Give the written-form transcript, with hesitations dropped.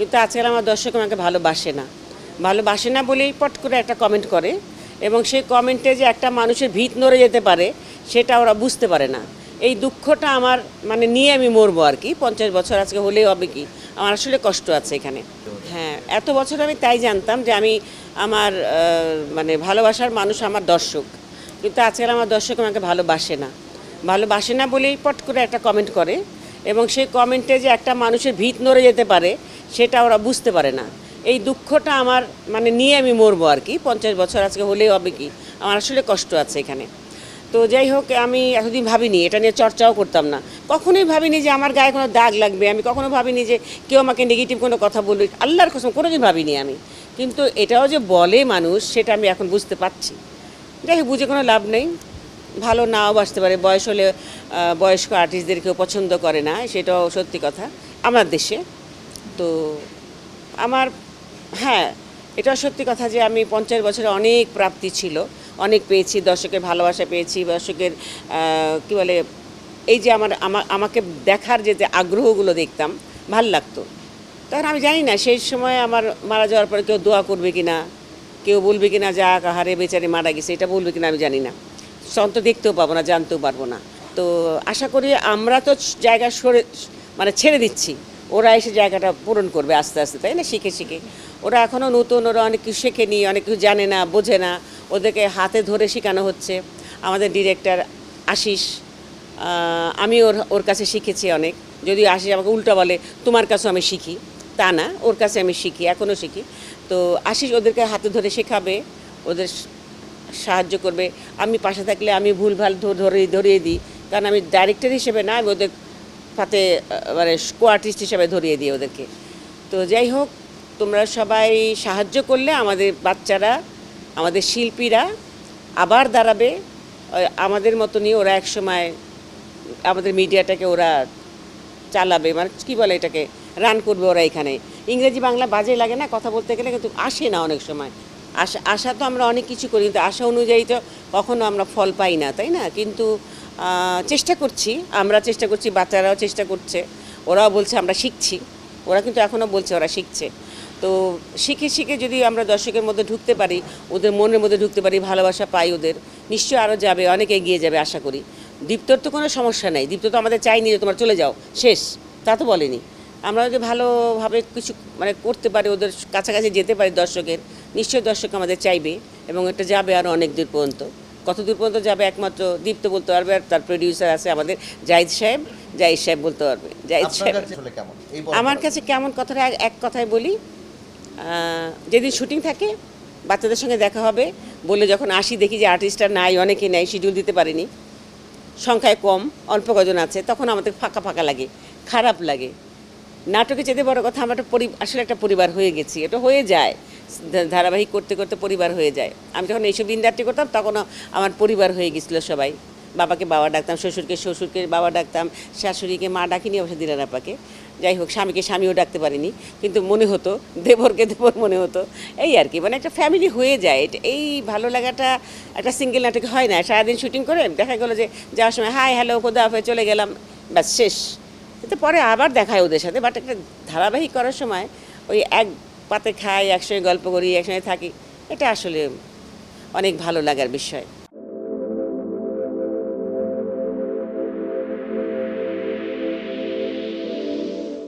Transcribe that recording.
কিন্তু আজকাল আমার দর্শক আমাকে ভালোবাসে না বলেই পট করে একটা কমেন্ট করে এবং সেই কমেন্টে যে একটা মানুষের ভিত নড়ে যেতে পারে সেটা ওরা বুঝতে পারে না। এই দুঃখটা আমার নিয়ে আমি মরবো আর কি। 50 বছর আজকে হলেই হবে কি, আমার আসলে কষ্ট আছে এখানে। হ্যাঁ, এত বছর আমি তাই জানতাম যে আমি আমার ভালোবাসার মানুষ আমার দর্শক, কিন্তু আজকাল আমার দর্শক আমাকে ভালোবাসে না বলেই পট করে একটা কমেন্ট করে এবং সেই কমেন্টে যে একটা মানুষের ভিত নড়ে যেতে পারে সেটা ওরা বুঝতে পারে না। এই দুঃখটা আমার নিয়ে আমি মরবো আর কি। 50 বছর আজকে হলেই হবে কি, আমার আসলে কষ্ট আছে এখানে। তো যাই হোক, আমি এতদিন ভাবিনি, এটা নিয়ে চর্চাও করতাম না। কখনোই ভাবিনি যে আমার গায়ে কোনো দাগ লাগবে, আমি কখনো ভাবিনি যে কেউ আমাকে নেগেটিভ কোনো কথা বলবে, আল্লাহর কসম কোনোদিন ভাবিনি আমি। কিন্তু এটাও যে বলে মানুষ, সেটা আমি এখন বুঝতে পারছি। যাই হোক, বুঝে কোনো লাভ নেই। ভালো নাও বাসতে পারে, বয়স হলে বয়স্ক আর্টিস্টদের কেউ পছন্দ করে না, সেটাও সত্যি কথা আমার দেশে। তো আমার, হ্যাঁ, এটা সত্যি কথা যে আমি 50 বছরে অনেক প্রাপ্তি ছিল, অনেক পেয়েছি, দর্শকের ভালোবাসা পেয়েছি, দর্শকের কী বলে, এই যে আমাকে দেখার যে আগ্রহগুলো দেখতাম, ভাল লাগতো। তখন আমি জানি না সেই সময় আমার মারা যাওয়ার পরে কেউ দোয়া করবে কি না, কেউ বলবে কি না যা কাহারে বেচারি মারা গেছে, এটা বলবে কিনা আমি জানি না। তো দেখতেও পাবো না, জানতেও পারবো না। তো আশা করি আমরা তো জায়গা ছেড়ে দিচ্ছি, ওরা এসে জায়গাটা পূরণ করবে আস্তে আস্তে, তাই না? শিখে শিখে ওরা এখনও নতুন, ওরা অনেক কিছু শেখেনি, অনেক কিছু জানে না, বোঝে না, ওদেরকে হাতে ধরে শেখানো হচ্ছে। আমাদের ডিরেক্টর আশিস, আমি ওর কাছে শিখেছি অনেক। যদিও আশিস আমাকে উল্টো বলে তোমার কাছেও আমি শিখি, তা না, ওর কাছে আমি শিখি, এখনও শিখি। তো আশিস ওদেরকে হাতে ধরে শেখাবে, ওদের সাহায্য করবে। আমি পাশে থাকলে আমি ভুলভাল ধরিয়ে দিই, কারণ আমি ডাইরেক্টর হিসেবে না, আমি ওদের সাথে কো আর্টিস্ট হিসেবে ধরিয়ে দিই ওদেরকে। তো যাই হোক, তোমরা সবাই সাহায্য করলে আমাদের বাচ্চারা, আমাদের শিল্পীরা আবার দাঁড়াবে। আমাদের মতনই ওরা একসময় আমাদের মিডিয়াটাকে ওরা চালাবে, কী বলে এটাকে, রান করবে ওরা এখানে। ইংরেজি বাংলা বাজে লাগে না কথা বলতে গেলে, কিন্তু আসে না অনেক সময়। আশা তো আমরা অনেক কিছু করি, কিন্তু আশা অনুযায়ী তো কখনো আমরা ফল পাই না, তাই না? কিন্তু চেষ্টা করছি, বাচ্চারাও চেষ্টা করছে, ওরাও বলছে আমরা শিখছি, ওরা কিন্তু এখনও বলছে ওরা শিখছে। তো শিখে শিখে যদি আমরা দর্শকের মধ্যে ঢুকতে পারি, ওদের মনের মধ্যে ঢুকতে পারি, ভালোবাসা পাই ওদের, নিশ্চয়ই আরও যাবে, অনেক এগিয়ে যাবে আশা করি। দীপ্তর তো কোনো সমস্যা নেই, দীপ্ত তো আমাদের চাইনি যে তোমরা চলে যাও শেষ, তা তো বলেনি। আমরা যদি ভালোভাবে কিছু করতে পারি, ওদের কাছাকাছি যেতে পারি দর্শকের, নিশ্চয়ই দর্শক আমাদের চাইবে এবং এটা যাবে আরও অনেক দূর পর্যন্ত। কত দূর পর্যন্ত যাবে একমাত্র দীপ্ত বলতে পারবে, আর তার প্রডিউসার আছে আমাদের জাহিদ সাহেব বলতে পারবে। জাহিদ সাহেব আমার কাছে কেমন, কথাটা এক কথায় বলি, যেদিন শুটিং থাকে বাচ্চাদের সঙ্গে দেখা হবে বলে যখন আসি, দেখি যে আর্টিস্টরা নাই, অনেকে নেই, শিডিউল দিতে পারিনি, সংখ্যায় কম, অল্প কজন আছে, তখন আমাদের ফাঁকা ফাঁকা লাগে, খারাপ লাগে। নাটকে যেতে বড় কথা, আমরা আসলে একটা পরিবার হয়ে গেছি, এটা হয়ে যায়, ধারাবাহিক করতে করতে পরিবার হয়ে যায়। আমি যখন এইসব ইন্ডাস্ট্রি করতাম তখনও আমার পরিবার হয়ে গেছিলো সবাই। বাবাকে বাবা ডাকতাম, শ্বশুরকে বাবা ডাকতাম, শাশুড়িকে মা ডাকিনি অবশ্য, দিলেন আপাকে। যাই হোক, স্বামীকে স্বামীও ডাকতে পারিনি, কিন্তু মনে হতো, দেবরকে দেবর মনে হতো, এই আর কি। একটা ফ্যামিলি হয়ে যায়। এই ভালো লাগাটা একটা সিঙ্গেল নাটকে হয় না। সারাদিন শুটিং করে দেখা গেলো যে যাওয়ার সময় হাই হ্যালো খোদা হাফেজ চলে গেলাম, ব্যাস শেষ। কিন্তু পরে আবার দেখায় ওদের সাথে, বাট একটা ধারাবাহিক করার সময় ওই এক পাতে খাই, একসঙ্গে গল্প করি, একসঙ্গে থাকি, এটা আসলে অনেক ভালো লাগার বিষয়।